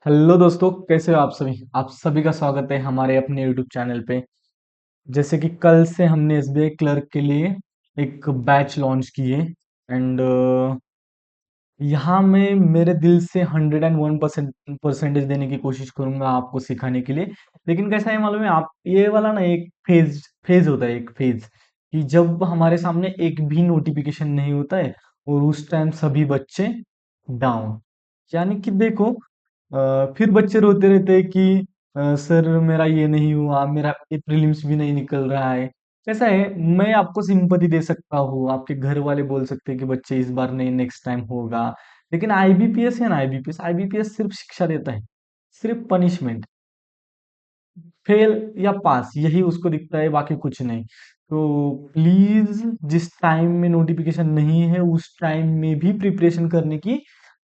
Hello दोस्तों, कैसे हो आप सभी का स्वागत है हमारे अपने यूट्यूब चैनल पे। जैसे कि कल से हमने एसबीआई क्लर्क के लिए एक बैच लॉन्च किए एंड यहाँ मैं मेरे दिल से 101% परसेंटेज देने की कोशिश करूंगा आपको सिखाने के लिए। लेकिन कैसा है मालूम है आप, ये वाला ना एक फेज फेज होता है, एक फेज कि जब हमारे सामने एक भी नोटिफिकेशन नहीं होता है और उस टाइम सभी बच्चे डाउन। यानी कि देखो, फिर बच्चे रोते रहते हैं कि सर मेरा ये नहीं हुआ, मेरा ये प्रीलिम्स भी नहीं निकल रहा है। कैसा है, मैं आपको सिंपैथी दे सकता हूँ, आपके घर वाले बोल सकते हैं कि बच्चे इस बार नहीं, नेक्स्ट टाइम होगा। लेकिन आईबीपीएस है ना, आईबीपीएस आईबीपीएस सिर्फ शिक्षा देता है, सिर्फ पनिशमेंट। फेल या पास यही उसको दिखता है, बाकी कुछ नहीं। तो प्लीज, जिस टाइम में नोटिफिकेशन नहीं है उस टाइम में भी प्रिपरेशन करने की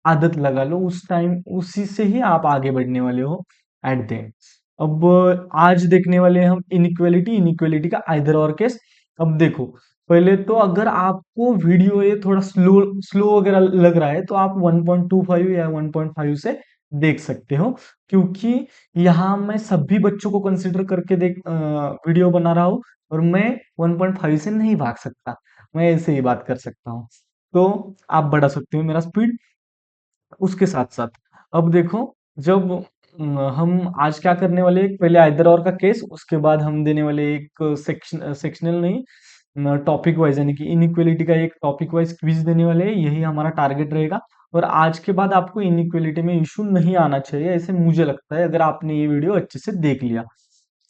आदत लगा लो। उस टाइम उसी से ही आप आगे बढ़ने वाले हो एट द एंड। अब आज देखने वाले हैं हम इनइक्वालिटी इनइक्वालिटी का आइदर और केस। अब देखो, पहले तो अगर आपको वीडियो ये थोड़ा स्लो स्लो वगैरह लग रहा है तो आप 1.25 या 1.5 से देख सकते हो, क्योंकि यहाँ मैं सभी बच्चों को कंसिडर करके वीडियो बना रहा हूँ और मैं 1.5 से नहीं भाग सकता। मैं ऐसे ही बात कर सकता हूँ, तो आप बढ़ा सकते हो मेरा स्पीड उसके साथ साथ। अब देखो, जब हम आज क्या करने वाले हैं, पहले आइदर और का केस, उसके बाद हम देने वाले एक सेक्शनल नहीं, टॉपिक वाइज, यानी कि इनइक्वालिटी का एक टॉपिक वाइज क्विज देने वाले हैं। यही हमारा टारगेट रहेगा। और आज के बाद आपको इनइक्वालिटी में इशू नहीं आना चाहिए, ऐसे मुझे लगता है, अगर आपने ये वीडियो अच्छे से देख लिया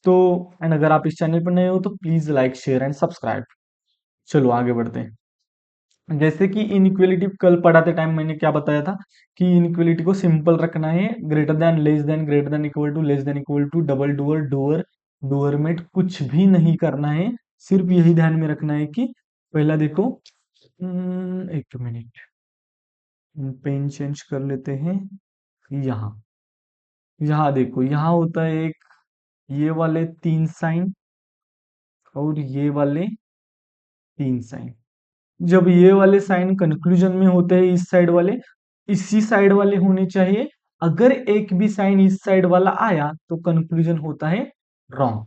तो। एंड अगर आप इस चैनल पर नए हो तो please like share and subscribe. चलो आगे बढ़ते हैं। जैसे कि इनइक्वालिटी कल पढ़ाते टाइम मैंने क्या बताया था कि इनइक्वालिटी को सिंपल रखना है, greater than, less than, greater than equal to, less than equal to, double door, door, door mate, कुछ भी नहीं करना है। सिर्फ यही ध्यान में रखना है कि पहला देखो, एक मिनट, पेन चेंज कर लेते हैं। यहाँ यहाँ देखो, यहाँ होता है एक, ये वाले 3 साइन और ये वाले 3 साइन। जब ये वाले साइन कंक्लूजन में होते हैं, इस साइड वाले इसी साइड वाले होने चाहिए। अगर एक भी साइन इस साइड वाला आया तो कंक्लूजन होता है रॉन्ग।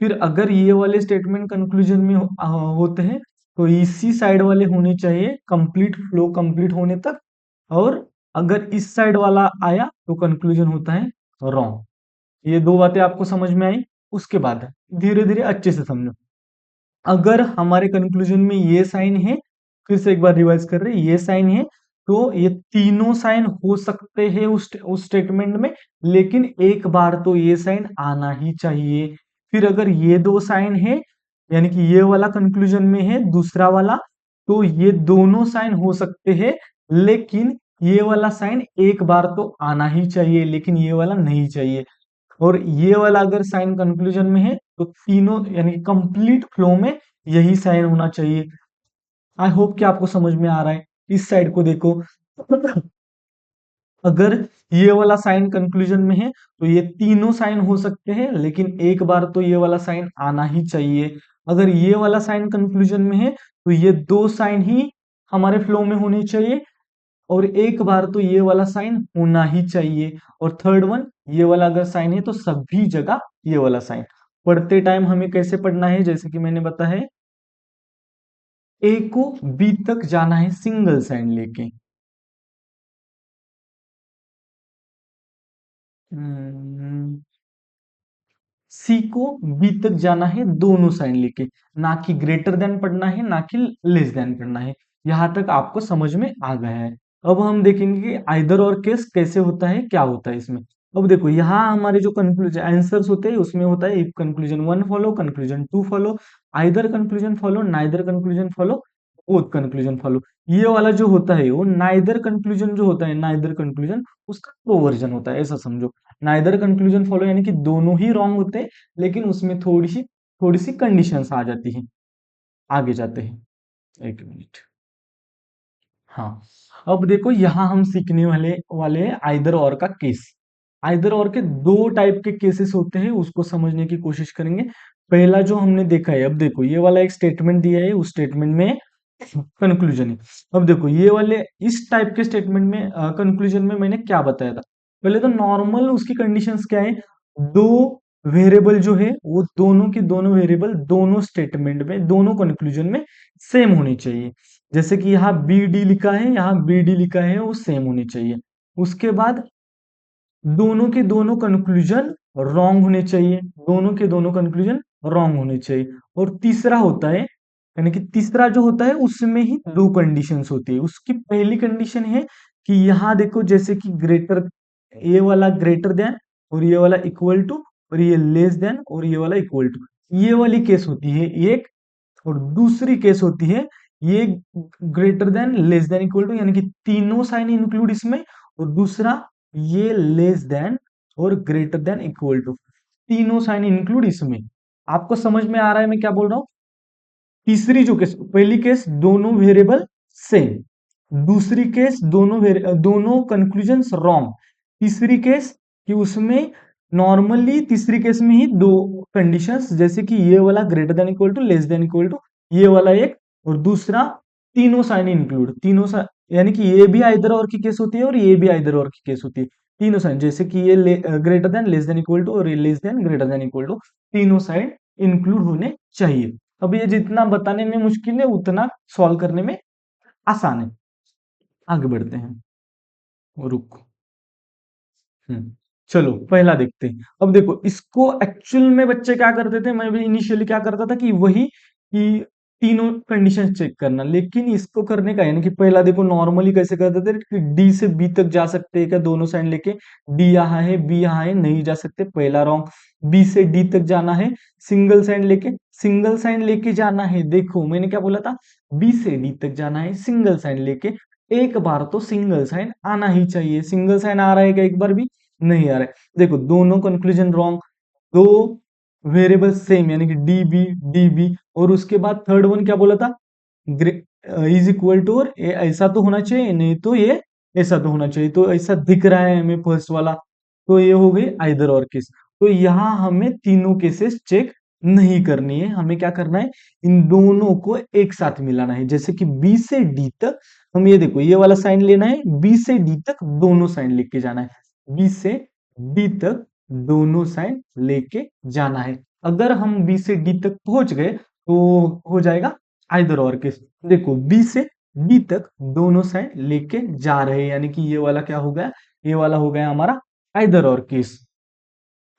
फिर अगर ये वाले स्टेटमेंट कंक्लूजन में होते हैं तो इसी साइड वाले होने चाहिए कंप्लीट फ्लो कंप्लीट होने तक। और अगर इस साइड वाला आया तो कंक्लूजन होता है रॉन्ग। ये दो बातें आपको समझ में आई। उसके बाद धीरे धीरे अच्छे से समझो। अगर हमारे कंक्लूजन में ये साइन है, फिर से एक बार रिवाइज कर रहे हैं, ये साइन है तो ये तीनों साइन हो सकते हैं उस स्टेटमेंट में, लेकिन एक बार तो ये साइन आना ही चाहिए। फिर अगर ये दो साइन है, यानी कि ये वाला कंक्लूजन में है, दूसरा वाला, तो ये दोनों साइन हो सकते हैं, लेकिन ये वाला साइन एक बार तो आना ही चाहिए, लेकिन ये वाला नहीं चाहिए। और ये वाला अगर साइन कंक्लूजन में है तो तीनों, यानी कंप्लीट फ्लो में यही साइन होना चाहिए। आई होप कि आपको समझ में आ रहा है। इस साइड को देखो, अगर ये वाला साइन कंक्लूजन में है तो ये तीनों साइन हो सकते हैं, लेकिन एक बार तो ये वाला साइन आना ही चाहिए। अगर ये वाला साइन कंक्लूजन में है तो ये दो साइन ही हमारे फ्लो में होनी चाहिए, और एक बार तो ये वाला साइन होना ही चाहिए। और थर्ड वन, ये वाला अगर साइन है तो सभी जगह ये वाला साइन। पढ़ते टाइम हमें कैसे पढ़ना है, जैसे कि मैंने बताया है, ए को बी तक जाना है सिंगल साइन लेके। सी को बी तक जाना है दोनों साइन लेके, ना कि ग्रेटर देन पढ़ना है, ना कि लेस देन पढ़ना है। यहां तक आपको समझ में आ गया है। अब हम देखेंगे कि आइदर और केस कैसे होता है, क्या होता है इसमें। अब देखो, यहाँ हमारे जो कंक्लूजन आंसर्स होते हैं उसमें होता है if conclusion 1 follow, conclusion 2 follow, either conclusion follow, neither conclusion follow, both conclusion follow. ये वाला जो होता है वो नाइदर कंक्लूजन जो होता है, नाइदर कंक्लूजन उसका प्रो वर्जन होता है, ऐसा समझो। नाइदर कंक्लूजन फॉलो यानी कि दोनों ही रॉन्ग होते हैं, लेकिन उसमें थोड़ी सी कंडीशंस आ जाती हैं। आगे जाते हैं, एक मिनट। हाँ, अब देखो, यहाँ हम सीखने वाले वाले हैं आइदर और का केस। आइदर और के दो टाइप के केसेस होते हैं, उसको समझने की कोशिश करेंगे। पहला जो हमने देखा है, अब देखो ये वाला एक स्टेटमेंट दिया है, उस स्टेटमेंट में कंक्लूजन है। अब देखो ये वाले इस टाइप के स्टेटमेंट में कंक्लूजन में मैंने क्या बताया था, पहले तो नॉर्मल उसकी कंडीशंस क्या है, दो वेरिएबल जो है वो दोनों के दोनों वेरिएबल दोनों स्टेटमेंट में दोनों कंक्लूजन में सेम होनी चाहिए। जैसे कि यहाँ बी डी लिखा है, यहाँ बी डी लिखा है, वो सेम होनी चाहिए। उसके बाद दोनों के दोनों कंक्लूजन रॉन्ग होने चाहिए, दोनों के दोनों कंक्लूजन रॉन्ग होने चाहिए। और तीसरा होता है, यानी कि तीसरा जो होता है उसमें ही दो कंडीशंस होती है। उसकी पहली कंडीशन है कि यहाँ देखो, जैसे कि ग्रेटर, ये वाला ग्रेटर देन और ये वाला इक्वल टू, और ये लेस देन और ये वाला इक्वल टू, ये वाली केस होती है एक। और दूसरी केस होती है ये greater than less than equal to, यानी कि तीनों साइन इंक्लूड इसमें। और दूसरा ये लेस देन और ग्रेटर देन इक्वल टू, तीनों साइन इंक्लूड इसमें। आपको समझ में आ रहा है मैं क्या बोल रहा हूं? तीसरी जो केस, पहली केस दोनों वेरिएबल सेम, दूसरी केस दोनों कंक्लूजन्स रॉन्ग, तीसरी केस कि उसमें नॉर्मली तीसरी केस में ही दो कंडीशंस, जैसे कि ये वाला greater than equal to less than equal to, ये वाला एक, और दूसरा तीनों साइन इंक्लूड, यानी कि ये भी आइदर और की केस होती है और ये भी आइदर और की केस होती है। तीनों साइन, जैसे कि ये greater than less than equal to और ये less than greater than equal to, तीनों साइन इंक्लूड होने चाहिए। अब ये जितना बताने में मुश्किल है उतना सॉल्व करने में आसान है। आगे बढ़ते हैं। रुक, चलो पहला देखते हैं। अब देखो, इसको एक्चुअल में बच्चे क्या करते थे, मैं भी इनिशियली क्या करता था कि वही कि तीनों कंडीशन चेक करना, लेकिन इसको करने का यानी कि पहला देखो नॉर्मली कैसे करते थे कि डी से बी तक जा सकते हैं क्या, दोनों साइड लेके, डी यहाँ है बी यहाँ है, नहीं जा सकते, पहला रॉन्ग। बी से डी तक जाना है सिंगल साइन लेके, सिंगल साइन लेके जाना है, देखो मैंने क्या बोला था, बी से डी तक जाना है सिंगल साइन लेके, एक बार तो सिंगल साइन आना ही चाहिए। सिंगल साइन आ रहा है क्या एक बार भी? नहीं आ रहा है। देखो दोनों कंक्लूजन रॉन्ग, दो वेरिएबल सेम, यानी कि डी बी, और उसके बाद थर्ड वन क्या बोला था, इज इक्वल टू, और ऐसा तो होना चाहिए, नहीं तो ये ऐसा तो होना चाहिए, तो ऐसा दिख रहा है हमें फर्स्ट वाला, तो ये हो गई आइदर और केस। तो यहाँ हमें तीनों केसेस चेक नहीं करनी है, हमें क्या करना है, इन दोनों को एक साथ मिलाना है। जैसे कि बी से डी तक हम, ये देखो ये वाला साइन लेना है, बी से डी तक दोनों साइन लिख के जाना है, बी से डी तक दोनों साइन लेके जाना है। अगर हम बी से डी तक पहुंच गए तो हो जाएगा आइदर और केस। देखो बी से डी तक दोनों साइन लेके जा रहे हैं, यानी कि ये वाला क्या हो गया, ये वाला हो गया हमारा आइदर और केस।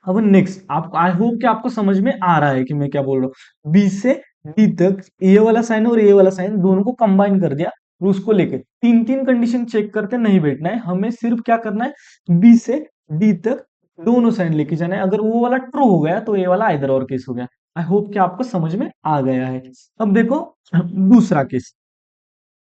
अब नेक्स्ट, आप आई होप कि आपको समझ में आ रहा है कि मैं क्या बोल रहा हूँ। बी से डी तक ये वाला साइन और ये वाला साइन दोनों को कंबाइन कर दिया, और उसको लेके तीन तीन कंडीशन चेक करते नहीं बैठना है, हमें सिर्फ क्या करना है, बी से डी तक दोनों साइन लेके जाना है। अगर वो वाला ट्रू हो गया तो ये वाला आइदर और केस हो गया। आई होप कि आपको समझ में आ गया है। अब देखो दूसरा केस,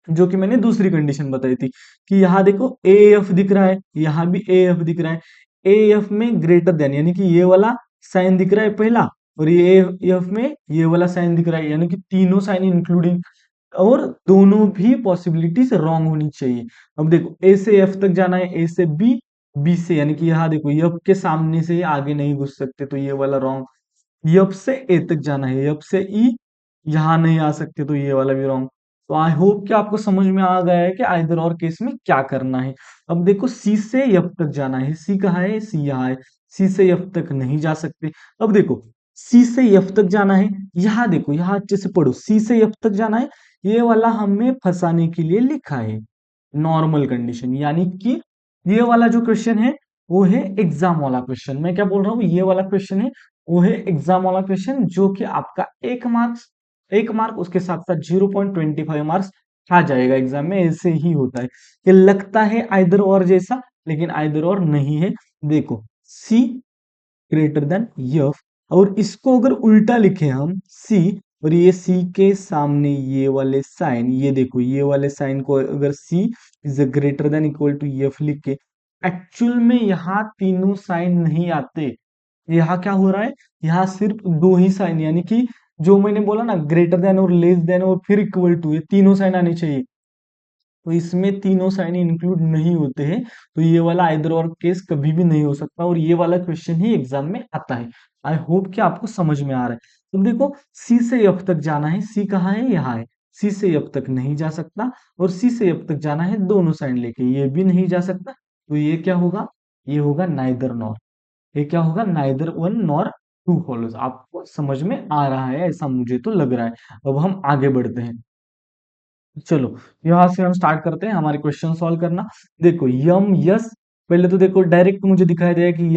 जो कि मैंने दूसरी कंडीशन बताई थी, कि यहाँ देखो ए एफ दिख रहा है, यहाँ भी ए एफ दिख रहा है, ए एफ में ग्रेटर देन, यानी कि ये वाला साइन दिख रहा है पहला, और ये एफ में ये वाला साइन दिख रहा है, यानी कि तीनों साइन इंक्लूडिंग, और दोनों भी पॉसिबिलिटीज रॉन्ग होनी चाहिए। अब देखो ए से एफ तक जाना है, ए से बी, बी से, यानी कि यहाँ देखो एफ के सामने से आगे नहीं घुस सकते, तो ये वाला रॉन्ग। एफ से ए तक जाना है, एफ से ई, यहाँ नहीं आ सकते, तो ये वाला भी रॉन्ग। तो आई होप कि आपको समझ में आ गया है कि आइदर और केस में क्या करना है। अब देखो सी से एफ तक जाना है, सी कहाँ है, सी यहाँ है, सी से एफ तक नहीं जा सकते। अब देखो सी से एफ तक जाना है, यहाँ देखो यहाँ अच्छे से पढ़ो, सी से एफ तक जाना है, ये वाला हमें फंसाने के लिए लिखा है नॉर्मल कंडीशन, यानी कि ये वाला जो क्वेश्चन है वो है एग्जाम वाला क्वेश्चन। मैं क्या बोल रहा हूँ, ये वाला क्वेश्चन है वो है एग्जाम वाला क्वेश्चन, जो कि आपका एक मार्क उसके साथ साथ 0.25 मार्क्स आ जाएगा एग्जाम में। ऐसे ही होता है कि लगता है आइदर और जैसा, लेकिन आइदर और नहीं है। देखो सी ग्रेटर देन एफ, और इसको अगर उल्टा लिखे हम, सी और ये सी के सामने ये वाले साइन, ये देखो ये वाले साइन को अगर C is greater than equal to F लिख के, एक्चुअल में यहाँ तीनों साइन नहीं आते। यहाँ क्या हो रहा है, यहाँ सिर्फ दो ही साइन, यानी कि जो मैंने बोला ना, ग्रेटर देन और लेस देन और फिर इक्वल टू, ये तीनों साइन आने चाहिए, तो इसमें तीनों साइन इंक्लूड नहीं होते हैं। तो ये वाला आइदर और केस कभी भी नहीं हो सकता, और ये वाला क्वेश्चन ही एग्जाम में आता है। आई होप कि आपको समझ में आ रहा है। तो देखो सी से एफ तक जाना है, सी कहाँ है, यहाँ है, सी से एफ तक नहीं जा सकता, और सी से एफ तक जाना है दोनों साइन लेके, ये भी नहीं जा सकता, तो ये क्या होगा, ये होगा नाइदर नॉर। ये क्या होगा? Neither one nor two follows. आपको समझ में आ रहा है ऐसा मुझे तो लग रहा है। अब हम आगे बढ़ते हैं। चलो, यहाँ से हम स्टार्ट करते हैं हमारे क्वेश्चन सॉल्व करना। देखो यम यस, पहले तो देखो डायरेक्ट मुझे दिखाई दे रहा है कि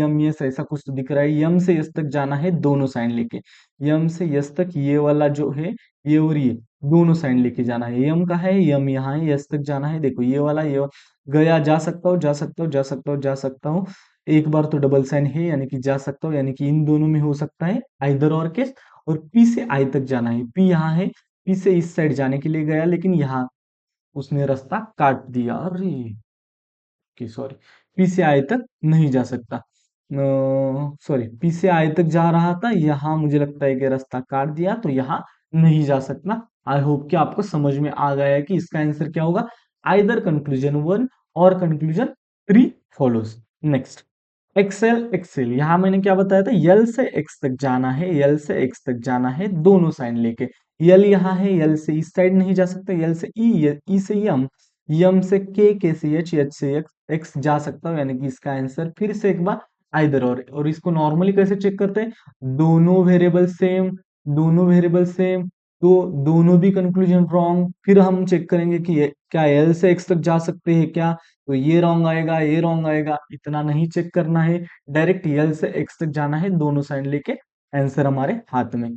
यम यस ऐसा कुछ तो दिख रहा है। यम से यस तक जाना है दोनों साइन लेके। यम से यस तक ये वाला जो है, ये और ये दोनों साइन लेके जाना है। यम का है, यम यहाँ है, यस तक जाना है। देखो ये वाला ये गया, जा सकता हूँ जा सकता हूँ जा सकता हूँ जा सकता हूँ। एक बार तो डबल साइन है यानी कि जा सकता हूँ, यानी कि इन दोनों में हो सकता है आइदर और केस। और पी से आई तक जाना है, पी यहाँ है, पी से इस साइड जाने के लिए गया लेकिन यहाँ उसने रास्ता काट दिया। अरे कि सॉरी, पी से आई तक नहीं जा सकता। सॉरी, पी से आई तक जा रहा था, यहाँ मुझे लगता है कि रास्ता काट दिया तो यहाँ नहीं जा सकता। आई होप कि आपको समझ में आ गया है कि इसका आंसर क्या होगा। आइदर कंक्लूजन वन और conclusion three follows. Next, X L X L, यहाँ मैंने क्या बताया था, यल से एक्स तक जाना है, यल से एक्स तक जाना है दोनों साइन लेके। यल यहाँ है, यल से इस साइड नहीं जा सकता, यल से ई से यम, यम से के से एच से एक्स, एक्स जा सकता हूँ, यानी कि इसका आंसर फिर से एक बार आइदर और इसको नॉर्मली कैसे चेक करते हैं, दोनों वेरिएबल सेम, दोनों वेरिएबल सेम, तो दोनों भी कंक्लूजन रॉन्ग। फिर हम चेक करेंगे कि क्या एल से एक्स तक जा सकते हैं क्या, तो ये रॉन्ग आएगा, ये रॉन्ग आएगा। इतना नहीं चेक करना है, डायरेक्ट एल से एक्स तक जाना है दोनों साइन लेके, आंसर हमारे हाथ में।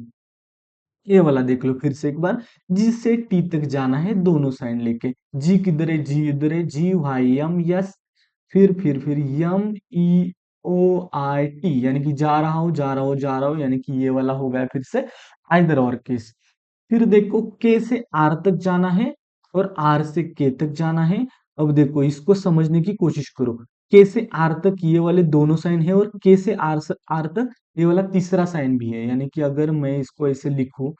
ये वाला देख लो फिर से एक बार, जी से टी तक जाना है दोनों साइन लेके। जी किधर है, जी इधर है, जी वाई एम यस, फिर यम ई ओ आई टी, यानी कि जा रहा हूं जा रहा हूं जा रहा हूं, यानी कि ये वाला हो गया फिर से आइदर और केस। फिर देखो के से आर तक जाना है और आर से के तक जाना है। अब देखो इसको समझने की कोशिश करो। के से आर तक ये वाले दोनों साइन है और के से आर तक ये वाला तीसरा साइन भी है, यानी कि अगर मैं इसको ऐसे लिखूं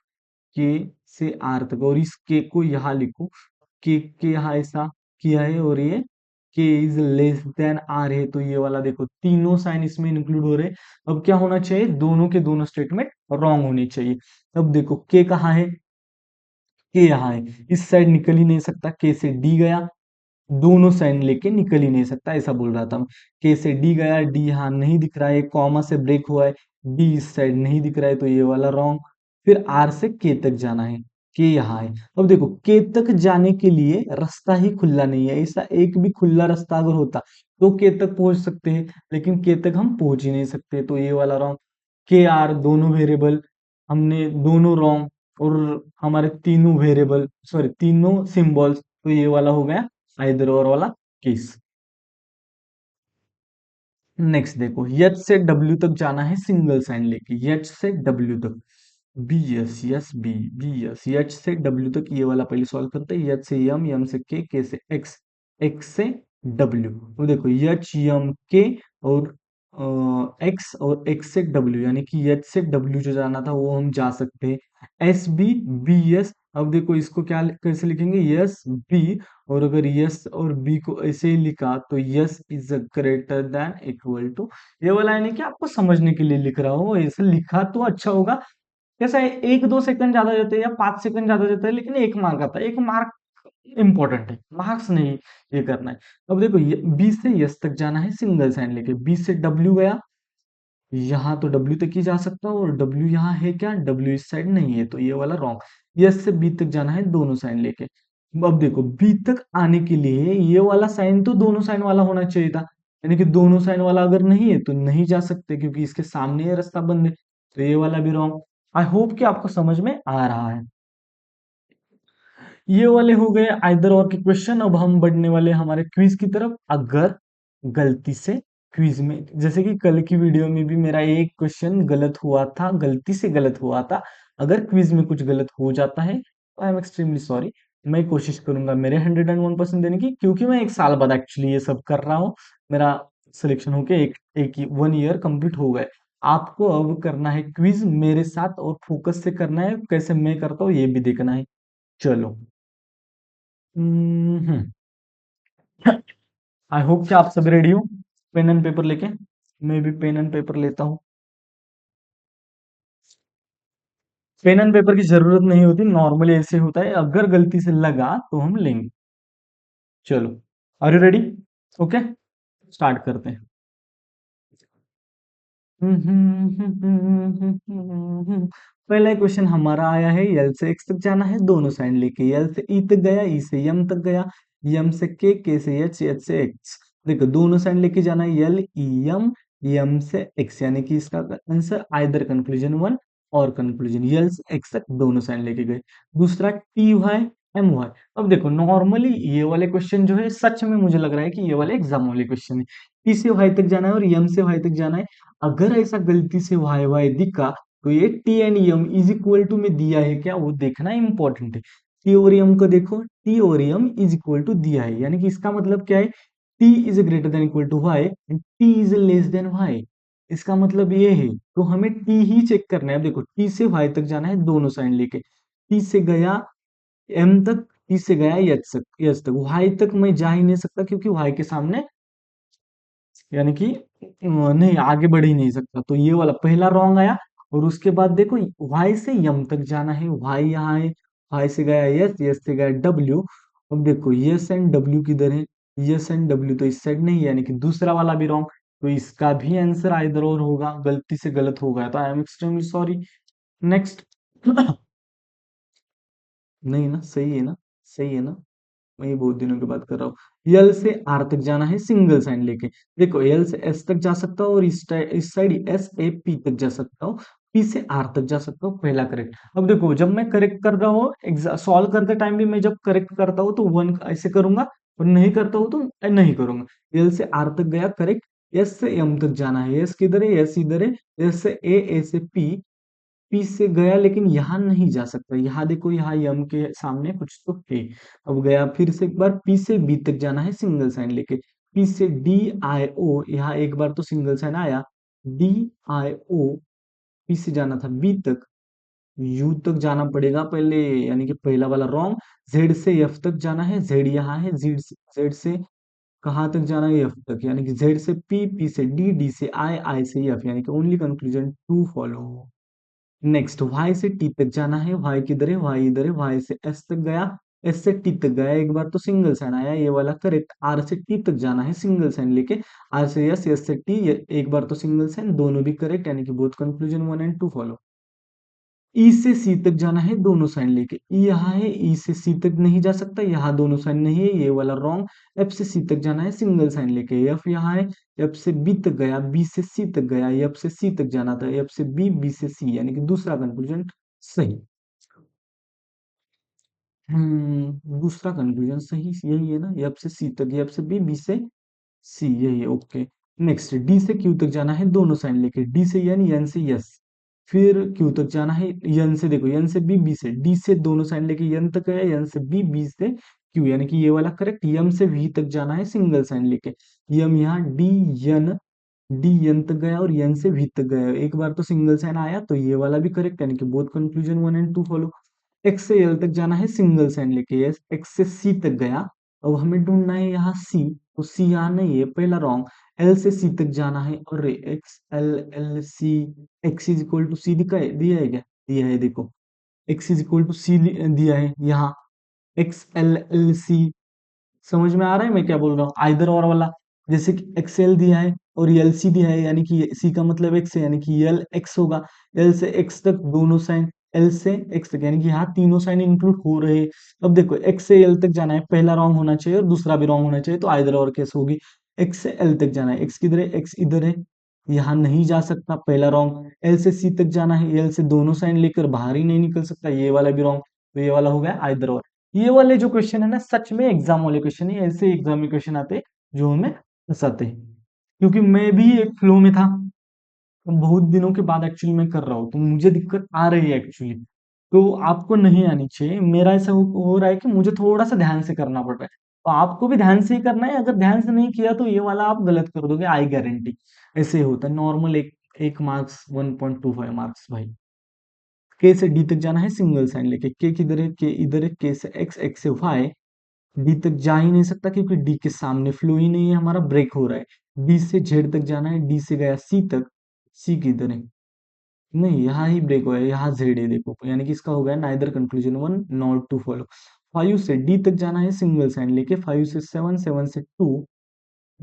के से आर तक और इस के को यहाँ लिखूं, के यहाँ ऐसा किया है और ये के इज लेस देन आर है, तो ये वाला देखो तीनों साइन इसमें इंक्लूड हो रहे हैं। अब क्या होना चाहिए, दोनों के दोनों स्टेटमेंट रॉन्ग होनी चाहिए। अब देखो के कहाँ है, के यहाँ है, इस साइड निकल ही नहीं सकता, के से डी गया, दोनों साइन लेके निकल ही नहीं सकता, ऐसा बोल रहा था मैं। के से डी गया, डी यहाँ नहीं दिख रहा है, कॉमा से ब्रेक हुआ है, डी इस साइड नहीं दिख रहा है, तो ये वाला रॉन्ग। फिर आर से के तक जाना है, के यहाँ है। अब देखो के तक जाने के लिए रास्ता ही खुला नहीं है, ऐसा एक भी खुला रास्ता अगर होता तो के तक पहुंच सकते हैं, लेकिन के तक हम पहुंच ही नहीं सकते, तो ये वाला रॉन्ग। के आर दोनों वेरिएबल हमने दोनों रॉन्ग, और हमारे तीनों वेरिएबल सॉरी तीनों सिंबल्स, तो ये वाला हो गया आइदर और वाला केस। नेक्स्ट देखो, एच से डब्ल्यू तक जाना है सिंगल साइन लेके, एच से डब्ल्यू तक, B S yes B S, H से डब्ल्यू तक ये वाला पहले सॉल्व करते हैं। एच से यम, यम से के से एक्स, एक्स से डब्ल्यू। तो देखो एच यम के और एक्स और एक्स से डब्ल्यू, यानी कि एच से डब्ल्यू जो जाना था वो हम जा सकते हैं। एस बी बी एस, अब देखो इसको क्या कैसे लिखेंगे, यस बी, और अगर यस और बी को ऐसे ही लिखा तो S is greater than equal to, ये वाला यानी कि आपको समझने के लिए लिख रहा हूँ, ऐसे लिखा तो अच्छा होगा। कैसा है, एक दो सेकंड ज्यादा जाते हैं या 5 सेकंड ज्यादा जाते हैं, लेकिन एक मार्क आता है, एक मार्क इंपॉर्टेंट है, मार्क्स नहीं ये करना है। अब देखो बी से यस तक जाना है सिंगल साइन लेके, बी से डब्ल्यू गया, यहाँ तो डब्ल्यू तक ही जा सकता हूँ, और डब्ल्यू यहाँ है क्या, डब्ल्यू इस साइड नहीं है, तो ये वाला रॉन्ग। यस से बी तक जाना है दोनों साइन लेके। अब देखो बी तक आने के लिए ये वाला साइन तो दोनों साइन वाला होना चाहिए था, यानी कि दोनों साइन वाला अगर नहीं है तो नहीं जा सकते, क्योंकि इसके सामने ये रास्ता बंद है, तो ये वाला भी रॉन्ग। आई होप कि आपको समझ में आ रहा है। ये वाले हो गए आइदर और के क्वेश्चन। अब हम बढ़ने वाले हमारे क्विज की तरफ। अगर गलती से क्विज में, जैसे कि कल की वीडियो में भी मेरा एक क्वेश्चन गलत हुआ था, गलती से गलत हुआ था, अगर क्विज में कुछ गलत हो जाता है तो आई एम एक्सट्रीमली सॉरी। मैं कोशिश करूंगा मेरे 101% देने की, क्योंकि मैं एक साल बाद एक्चुअली ये सब कर रहा हूँ। मेरा सिलेक्शन होके एक 1 ईयर कंप्लीट हो गए। आपको अब करना है क्विज मेरे साथ, और फोकस से करना है, कैसे मैं करता हूँ ये भी देखना है। चलो, आई होप कि आप सब रेडी हो पेन एंड पेपर लेके। मैं भी पेन एंड पेपर लेता हूँ। पेन एंड पेपर की जरूरत नहीं होती, नॉर्मली ऐसे होता है, अगर गलती से लगा तो हम लेंगे। चलो, are you ready? Okay, start करते हैं। पहला क्वेश्चन हमारा आया है, यल से एक्स तक जाना है दोनों साइड लेके। यल से ई तक गया, ई से यम तक गया, यम से के से एच से एक्स। देखो दोनों साइड लेके जाना है, यल ई यम, यम से एक्स, यानी कि इसका आंसर आइदर कंक्लूजन वन और कंक्लूजन यल से एक्स तक दोनों साइड लेके गए। दूसरा टी वाई एम वाई। अब देखो नॉर्मली ये वाले क्वेश्चन जो है, सच में मुझे लग रहा है कि ये वाले एग्जाम वाले क्वेश्चन है। टी से वाई तक जाना है और यम से वाई तक जाना है। अगर ऐसा गलती से वाई वाई दिखा तो ये T and M is equal to में दिया है क्या, वो देखना इंपॉर्टेंट है। टी और एम को देखो, टी और एम इज इक्वल टू दिया है, यानी कि इसका मतलब क्या है, T is greater than equal to Y and T is less than Y. इसका मतलब ये है, तो हमें टी ही चेक करना है। अब देखो टी से वाई तक जाना है दोनों साइड लेके। टी से गया एम तक, टी से गया एच तक, एच तक। वाई तक मैं जा ही नहीं सकता क्योंकि वाई के सामने, यानी कि नहीं आगे बढ़ ही नहीं सकता, तो ये वाला पहला रॉन्ग आया। और उसके बाद देखो वाई से यम तक जाना है, वाई यहाँ है, वाई से गया यस, यस से गया डब्ल्यू। अब देखो यस एंड डब्ल्यू किधर है, यस एंड डब्ल्यू तो इस साइड नहीं है, यानी कि दूसरा वाला भी रॉन्ग। तो इसका भी आंसर आइदर और होगा, गलती से गलत होगा तो I am extremely sorry. Next. नहीं ना, सही है ना, सही है ना, मैं ये बहुत दिनों की बात कर रहा हूँ। यल से आर तक जाना है सिंगल साइन लेके। देखो यल से एस तक जा सकता हूँ और इस साइड एस ए पी तक जा सकता हूँ, पी से आर तक जा सकता हूँ, पहला करेक्ट। अब देखो जब मैं करेक्ट कर रहा हूँ, सॉल्व करते टाइम भी मैं जब करेक्ट करता हूँ तो वन ऐसे करूंगा, और नहीं करता हूँ तो नहीं करूंगा। यल से आर तक गया करेक्ट। एस से एम तक जाना है, एस किधर है, एस इधर है। एस से ए से पी, पी से गया लेकिन यहाँ नहीं जा सकता, यहाँ देखो यहाँ यम के सामने कुछ तो है। अब गया फिर से एक बार, पी से बी तक जाना है सिंगल साइन लेके। पी से डी आई ओ, यहाँ एक बार तो सिंगल साइन आया, डी आई ओ। पी से जाना था बी तक, यू तक जाना पड़ेगा पहले, यानी कि पहला वाला रॉन्ग। जेड से एफ तक जाना है, जेड यहाँ है, जेड से कहाँ तक जाना है, एफ तक, यानी कि जेड से पी, पी से डी, डी से आई, आई से एफ, यानी कि only conclusion two follow. Next Y से टी तक जाना है, वाई किधर है, वाई इधर है, वाई से एस तक गया, एस से टी तक गया, एक बार तो सिंगल साइन आया, ये वाला करेक्ट। आर से टी तक जाना है सिंगल साइन लेके, आर से एस, एस से टी, एक बार तो सिंगल साइन, दोनों भी करेक्ट, यानी कि both conclusion one and two follow. E से सी तक जाना है दोनों साइन लेके। ई यहाँ है, ई से सी तक नहीं जा सकता, यहाँ दोनों साइन नहीं है, ये वाला रॉन्ग। एफ से सी तक जाना है सिंगल साइन लेके, एफ यहाँ है, एफ से बी तक गया, बी से सी तक गया, एफ से सी तक जाना था, एफ से बी, बी से सी, यानी कि दूसरा कंक्लूजन सही। दूसरा कंक्लूजन सही यही है ना, एफ से सी तक, एफ से बी, बी से सी, यही है ओके। नेक्स्ट डी से क्यू तक जाना है दोनों साइन लेके। डी से एन से यस, फिर क्यू तक जाना है, एन से देखो, एन से बी, बी से डी, से दोनों साइन लेके एन तक गया, एन से बी, बी से क्यू, यानी कि ये वाला करेक्ट। एम से वी तक जाना है सिंगल साइन लेके। एम यहाँ डी एन, डी एन तक गया और एन से वी तक गया, एक बार तो सिंगल साइन आया, तो ये वाला भी करेक्ट, यानी कि both conclusion one and two follow. X से एल तक जाना है सिंगल साइन लेके, यस। एक्स से सी तक गया, अब हमें ढूंढना है यहाँ सी, तो सी यहाँ नहीं है, पहला रॉन्ग। एल से सी तक जाना है, और X L, L C, X is equal to C दिखा है, दिया है क्या, दिया है देखो, X is equal to C दिया है यहाँ, एक्स एल एल सी। समझ में आ रहा है मैं क्या बोल रहा हूँ, आइदर और वाला। जैसे कि एक्सएल दिया है और एल सी दिया है, यानी कि सी का मतलब एक्स है, यानी कि एल एक्स होगा। एल से एक्स तक दोनों साइन, एल से एक्स तक, यानी कि यहाँ तीनों साइन इंक्लूड हो रहे हैं। अब देखो एक्स से एल तक जाना है, पहला रॉन्ग होना चाहिए और दूसरा भी रॉन्ग होना चाहिए, तो आइदर और केस होगी। एक्स से एल तक जाना है, एक्स किधर है, एक्स इधर है, यहाँ नहीं जा सकता, पहला रॉन्ग। एल से सी तक जाना है, एल से दोनों साइन लेकर बाहर ही नहीं निकल सकता, ये वाला भी रॉन्ग। तो ये वाला हो गया आइदर और। ये वाले जो क्वेश्चन है ना, सच में एग्जाम वाले क्वेश्चन है, ऐसे एग्जाम में क्वेश्चन आते हैं जो हमें फंसाते हैं। क्योंकि मैं भी एक फ्लो में था, तो बहुत दिनों के बाद एक्चुअली मैं कर रहा हूँ, तो मुझे दिक्कत आ रही है एक्चुअली। तो आपको नहीं आनी चाहिए, मेरा ऐसा हो रहा है कि मुझे थोड़ा सा ध्यान से करना पड़ रहा है, तो आपको भी ध्यान से ही करना है। अगर ध्यान से नहीं किया तो ये वाला आप गलत कर दोगे, आई गारंटी। ऐसे होता है नॉर्मल, एक मार्क्स 1.25 मार्क्स भाई। के से डी तक जाना है सिंगल साइन लेके, के किधर है, के इधर है, के से एक्स, एक्स से वाई। डी तक जा ही नहीं सकता क्योंकि डी के सामने फ्लो ही नहीं है, हमारा ब्रेक हो रहा है। डी से जेड तक जाना है, डी से गया सी तक, सी किधर है, नहीं यहाँ ही ब्रेक हुआ है, यहाँ जेड है देखो, यानी कि इसका हो गया neither conclusion one not two follow. Five से डी तक जाना है सिंगल साइन लेके, फाइव से सेवन, सेवन से टू,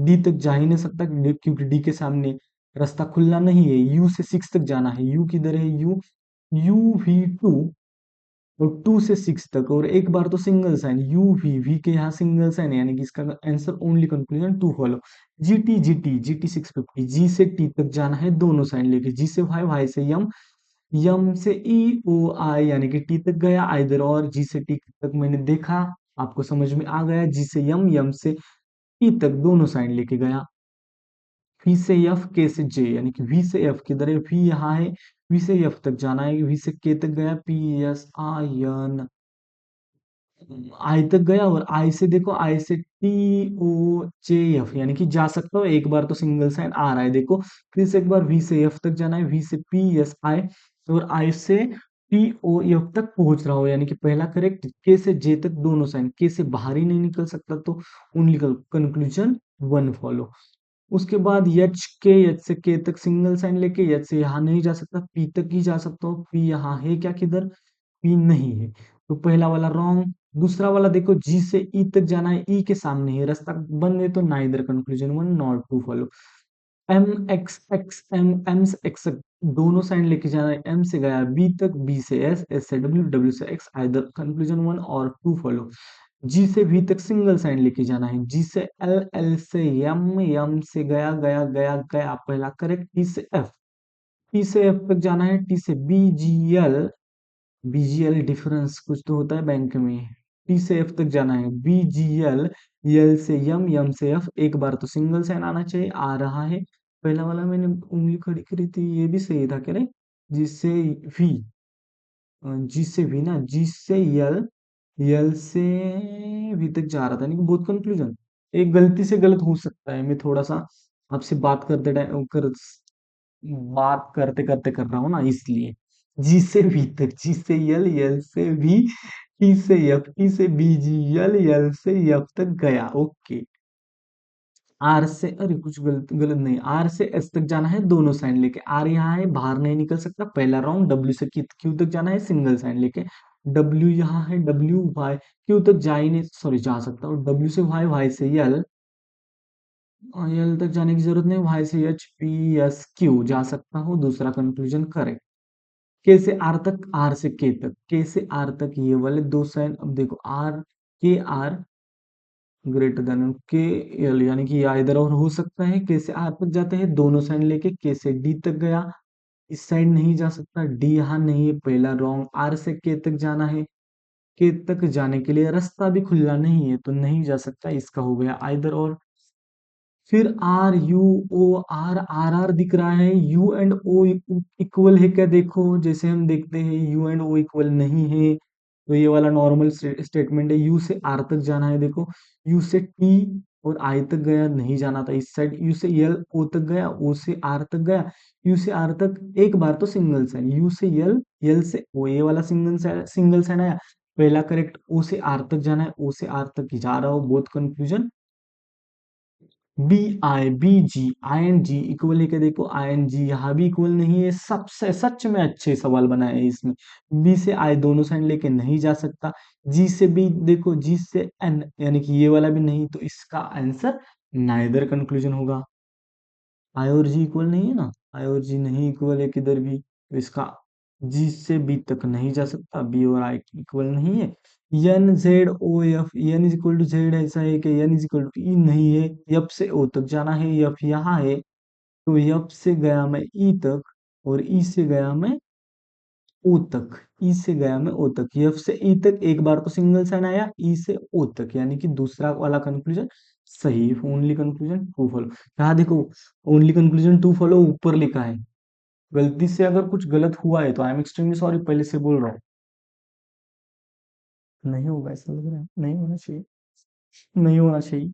डी तक जा ही नहीं सकता क्योंकि डी के सामने रास्ता खुलना नहीं है। यू से सिक्स तक जाना है, यू किधर है, यू वी टू, और टू से सिक्स तक, और एक बार तो सिंगल साइन वी के यहाँ सिंगल साइन है, यानी कि इसका answer only conclusion two follow. G T 650, G से टी तक जाना है दोनों साइन लेके, जी से वाई, वाई से यम, यम से ई ओ आई, यानी कि टी तक गया आइदर, और जी से टी तक मैंने देखा, आपको समझ में आ गया, जी से यम, यम से टी तक दोनों साइन लेके गया। वी से एफ, के से जे, यानी कि वी से एफ किधर है, वी यहाँ है, वी से एफ तक जाना है, वी से के तक गया, पी एस आई एन, आई तक गया, और आई से देखो, आई से टी ओ जे एफ, यानी कि जा सकता हो, एक बार तो सिंगल साइन आ रहा है देखो। फिर से एक बार वी से एफ तक जाना है, वी से पी एस आई, और आई से टी ओ एफ तक पहुंच रहा हो, यानी कि पहला करेक्ट। के से जे तक दोनों साइन, के से बाहर ही नहीं निकल सकता, तो ओनली कंक्लूजन वन फॉलो। उसके बाद एच से के तक सिंगल साइन लेके, एच से यहाँ नहीं जा सकता, पी तक ही जा सकता हो, पी यहाँ है क्या, किधर, पी नहीं है, तो पहला वाला रॉन्ग। दूसरा वाला देखो, जी से ई तक जाना है, ई के सामने है, रास्ता बंद है, तो neither conclusion one, not two follow. M X X M, M से एक्स दोनों साइन लेके जाना है, एम से गया बी तक, बी से एस, एस से डब्ल्यू, डब्ल्यू से एक्स, आइदर कंक्लूजन वन और टू फॉलो। जी से वी तक सिंगल साइन लेके जाना है, जी से एल, एल से यम, यम से गया गया गया गया, पहला करेक्ट। टी से एफ, टी से एफ तक जाना है, टी से B G L, BGL difference कुछ तो होता है बैंक में। टी से एफ तक जाना है, बीजीएल, एल से यम, यम से एफ, एक बार तो सिंगल साइन आना चाहिए, आ रहा है। पहला वाला मैंने उंगली खड़ी करी थी, ये भी सही था, कह रहे जिससे वी, जी से वी ना, जी से यल, यल से वी तक जा रहा था, नहीं बहुत कंफ्यूजन, एक गलती से गलत हो सकता है, मैं थोड़ा सा आपसे बात करते करते कर रहा हूँ ना, इसलिए। जी से वी तक, जी से यल, यल से वी, टी से एफ, टी से बी, जी यल, यल से एफ तक गया, ओके। आर से, अरे कुछ गलत गलत नहीं, आर से एस तक जाना है दोनों साइन लेके, आर यहाँ है बाहर नहीं निकल सकता, पहला राउंड। डब्ल्यू से क्यू तक जाना है सिंगल साइन लेके, डब्ल्यू यहाँ है, डब्ल्यू वाई, क्यू तक जा ही नहीं, सॉरी जा सकता हूँ, डब्ल्यू से वाई, वाई से यल, यल तक जाने की जरूरत नहीं, वाई से एच, पी एस क्यू जा सकता हूँ, दूसरा कंक्लूजन करेक्ट। के से आर तक, आर से के तक, के से आर तक ये वाले दो साइन, अब देखो आर, के आर ग्रेटर देन के एल, यानी कि या इधर और हो सकता है, के से आर तक जाते हैं दोनों साइन लेके, के से डी तक गया, इस साइड नहीं जा सकता, डी यहाँ नहीं है, पहला रॉन्ग। आर से के तक जाना है, के तक जाने के लिए रास्ता भी खुला नहीं है, तो नहीं जा सकता, इसका हो गया आइदर और। फिर R U O R, R R दिख रहा है, यू एंड ओ इक्वल है क्या, देखो जैसे हम देखते हैं यू एंड ओ इक्वल नहीं है, तो ये वाला नॉर्मल स्टेटमेंट है। यू से आर तक जाना है, देखो यू से टी और आई तक गया, नहीं जाना था इस साइड, यू से एल ओ तक गया, ओ से आर तक गया, यू से आर तक एक बार तो सिंगल साइन, यू से एल, एल से ओ, ये वाला सिंगल साइन आया, पहला करेक्ट। ओ से आर तक जाना है, ओ से आर तक ही जा रहा हो, बहुत confusion. B I, B G, I N G equal है क्या, देखो आई एन जी यहाँ भी इक्वल नहीं है, सबसे सच में अच्छे सवाल बनाए हैं इसमें। बी से आई दोनों साइन लेके नहीं जा सकता, जी से बी देखो, जी से एन, यानी कि ये वाला भी नहीं, तो इसका आंसर नाइदर कंक्लूजन होगा। आई और जी इक्वल नहीं है ना, आई और जी नहीं इक्वल है किधर भी, तो इसका जी से बी तक नहीं जा सकता, बी और आई इक्वल नहीं है। N Z O F, N is equal to Z ऐसा है कि N is equal to E नहीं है, एफ से ओ तक जाना है, एफ यहाँ है, तो एफ से गया मैं ई तक, और ई से गया मैं ओ तक, ई से गया मैं ओ तक, एफ से ई तक एक बार तो सिंगल साइन आया, ई से ओ तक, यानी कि दूसरा वाला कंक्लूजन सही, ओनली कंक्लूजन टू फॉलो। यहाँ देखो ओनली कंक्लूजन टू फॉलो ऊपर लिखा है, गलती से अगर कुछ गलत हुआ है तो आई एम एक्सट्रीमली सॉरी, पहले से बोल रहा हूँ। नहीं होगा ऐसा लग रहा है, नहीं होना चाहिए, नहीं होना चाहिए।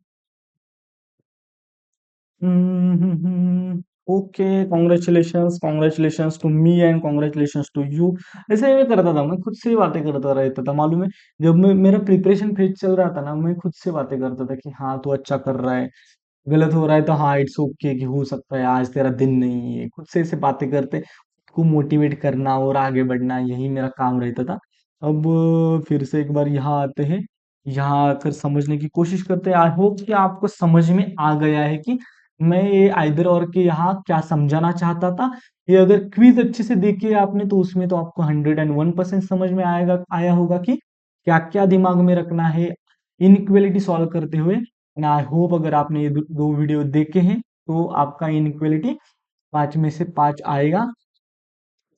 Okay, congratulations, congratulations to me and congratulations to you. ऐसे मैं करता था, मैं खुद से ही बातें करता रहता था, मालूम है, जब मैं मेरा प्रिपरेशन फेज चल रहा था ना, मैं खुद से बातें करता था कि हाँ तू अच्छा कर रहा है, गलत हो रहा है तो हाँ इट्स ओके, कि हो सकता है आज तेरा दिन नहीं है, खुद से ऐसे बातें करते, खुद को मोटिवेट करना और आगे बढ़ना, यही मेरा काम रहता था। अब फिर से एक बार यहाँ आते हैं, यहाँ आकर समझने की कोशिश करते हैं। आई होप कि आपको समझ में आ गया है कि मैं ये आइदर और के यहाँ क्या समझाना चाहता था। ये अगर क्विज अच्छे से देखी है आपने तो उसमें तो आपको 101% समझ में आया होगा कि क्या क्या दिमाग में रखना है इनइक्वेलिटी सॉल्व करते हुए। एंड आई होप अगर आपने ये दो वीडियो देखे हैं तो आपका इनइक्वेलिटी 5 में से 5 आएगा।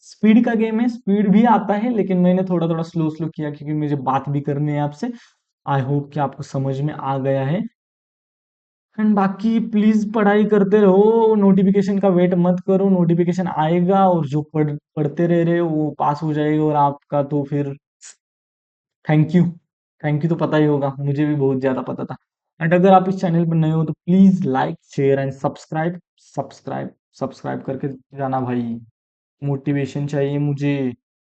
स्पीड का गेम है, स्पीड भी आता है, लेकिन मैंने थोड़ा थोड़ा स्लो स्लो किया क्योंकि मुझे बात भी करनी है आपसे। आई होप कि आपको समझ में आ गया है। एंड बाकी प्लीज पढ़ाई करते रहो, नोटिफिकेशन का वेट मत करो, नोटिफिकेशन आएगा और जो पढ़ते रह रहे हो वो पास हो जाएगा और आपका तो फिर थैंक यू। थैंक यू तो पता ही होगा, मुझे भी बहुत ज्यादा पता था। एंड अगर आप इस चैनल पर नए हो तो please like share and subscribe subscribe subscribe करके जाना भाई, मोटिवेशन चाहिए मुझे।